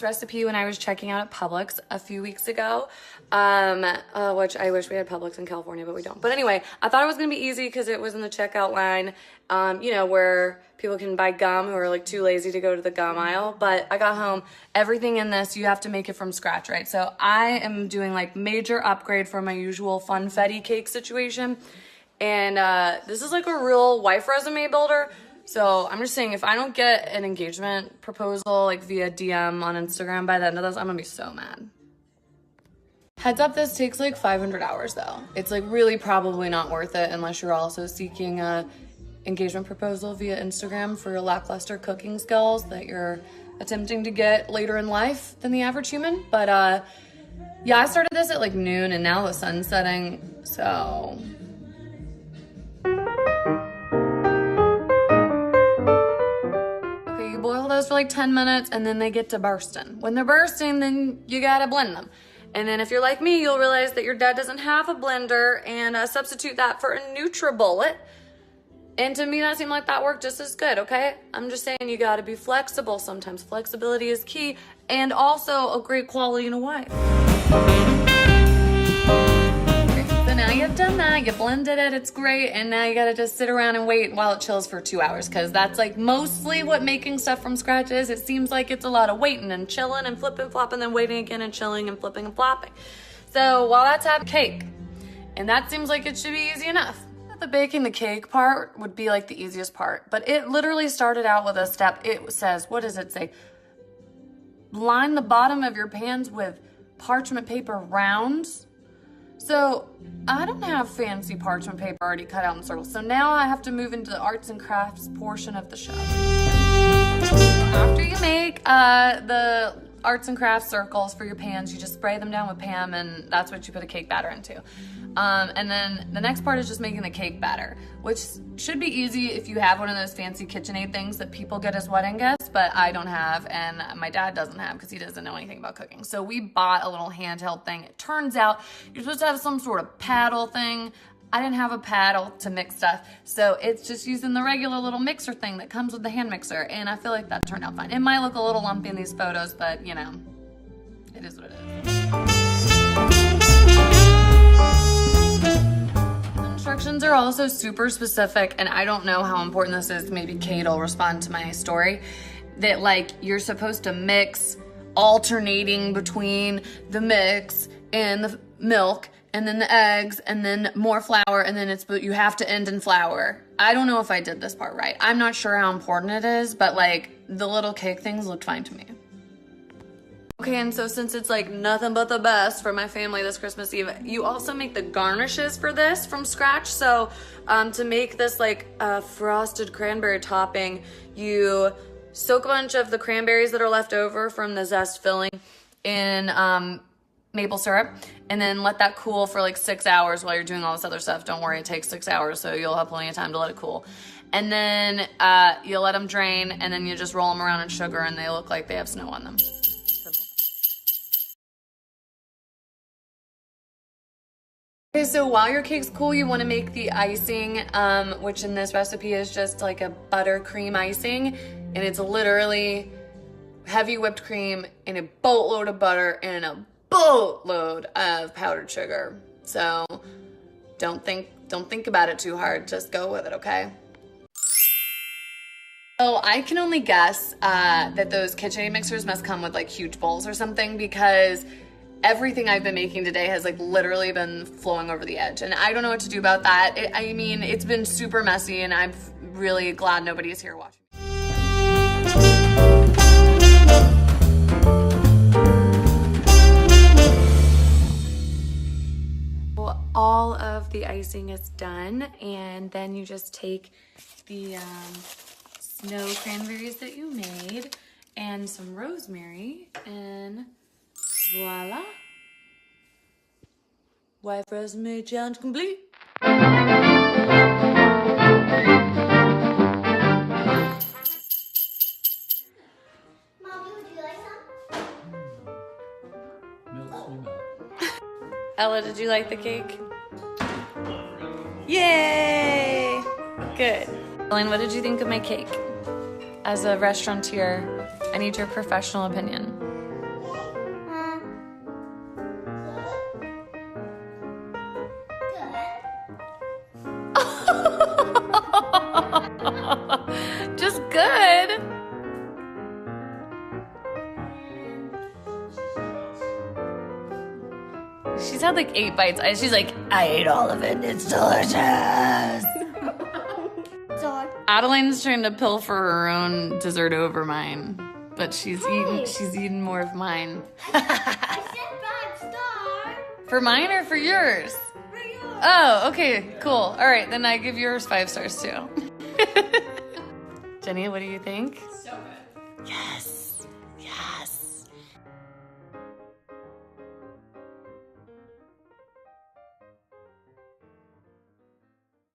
Recipe when I was checking out at Publix a few weeks ago, which I wish we had Publix in California, but we don't. But anyway, I thought it was gonna be easy because it was in the checkout line, you know, where people can buy gum who are like too lazy to go to the gum aisle. But I got home, everything in this, you have to make it from scratch, right? So I am doing like major upgrade from my usual funfetti cake situation. And this is like a real wife resume builder. So I'm just saying, if I don't get an engagement proposal like via DM on Instagram by the end of this, I'm gonna be so mad. Heads up, this takes like 500 hours though. It's like really probably not worth it unless you're also seeking a engagement proposal via Instagram for your lackluster cooking skills that you're attempting to get later in life than the average human. But yeah, I started this at like noon and now the sun's setting, so. Boil those for like 10 minutes and then they get to bursting. When they're bursting, then you gotta blend them. And then if you're like me, you'll realize that your dad doesn't have a blender and substitute that for a NutriBullet. And to me, that seemed like that worked just as good, okay? I'm just saying you gotta be flexible. Sometimes flexibility is key and also a great quality in a wife. So now you've done that, you blended it, it's great, and now you gotta just sit around and wait while it chills for 2 hours, because that's like mostly what making stuff from scratch is. It seems like it's a lot of waiting and chilling and flipping, flopping, then waiting again and chilling and flipping and flopping. So while that's having cake, and that seems like it should be easy enough. The baking the cake part would be like the easiest part, but it literally started out with a step. It says, what does it say? Line the bottom of your pans with parchment paper rounds. So I don't have fancy parchment paper already cut out in circles. So now I have to move into the arts and crafts portion of the show. After you make the arts and crafts circles for your pans, you just spray them down with Pam, and that's what you put a cake batter into. And then the next part is just making the cake batter, which should be easy if you have one of those fancy KitchenAid things that people get as wedding gifts, but I don't have, and my dad doesn't have because he doesn't know anything about cooking. So we bought a little handheld thing. It turns out you're supposed to have some sort of paddle thing. I didn't have a paddle to mix stuff, so it's just using the regular little mixer thing that comes with the hand mixer, and I feel like that turned out fine. It might look a little lumpy in these photos, but you know, it is what it is. Instructions are also super specific, and I don't know how important this is. Maybe Kate will respond to my story. That like you're supposed to mix, alternating between the mix and the milk, and then the eggs, and then more flour, and then you have to end in flour. I don't know if I did this part right. I'm not sure how important it is, but like the little cake things looked fine to me. Okay, and so since it's like nothing but the best for my family this Christmas Eve, you also make the garnishes for this from scratch. So to make this like frosted cranberry topping, you soak a bunch of the cranberries that are left over from the zest filling in maple syrup, and then let that cool for like 6 hours while you're doing all this other stuff. Don't worry, it takes 6 hours, so you'll have plenty of time to let it cool. And then you'll let them drain, and then you just roll them around in sugar, and they look like they have snow on them. Okay, so while your cake's cool, you want to make the icing, which in this recipe is just like a buttercream icing, and it's literally heavy whipped cream and a boatload of butter and a boatload of powdered sugar. So don't think about it too hard, just go with it, okay? So I can only guess that those KitchenAid mixers must come with like huge bowls or something, because everything I've been making today has like literally been flowing over the edge, and I don't know what to do about that. I mean, it's been super messy, and I'm really glad nobody's here watching. Well, all of the icing is done, and then you just take the snow cranberries that you made and some rosemary, and voila. Wife resume challenge complete. Mommy, would you like some? Ella, did you like the cake? Yay! Good. Ellen, what did you think of my cake? As a restaurateur, I need your professional opinion. Just good. She's had like 8 bites. She's like, I ate all of it. It's delicious. Adeline's trying to pilfer her own dessert over mine, but she's eaten more of mine. I said 5 stars. For mine or for yours? For you. Oh, okay, cool. All right, then I give yours 5 stars too. Jenny, what do you think? So good. Yes.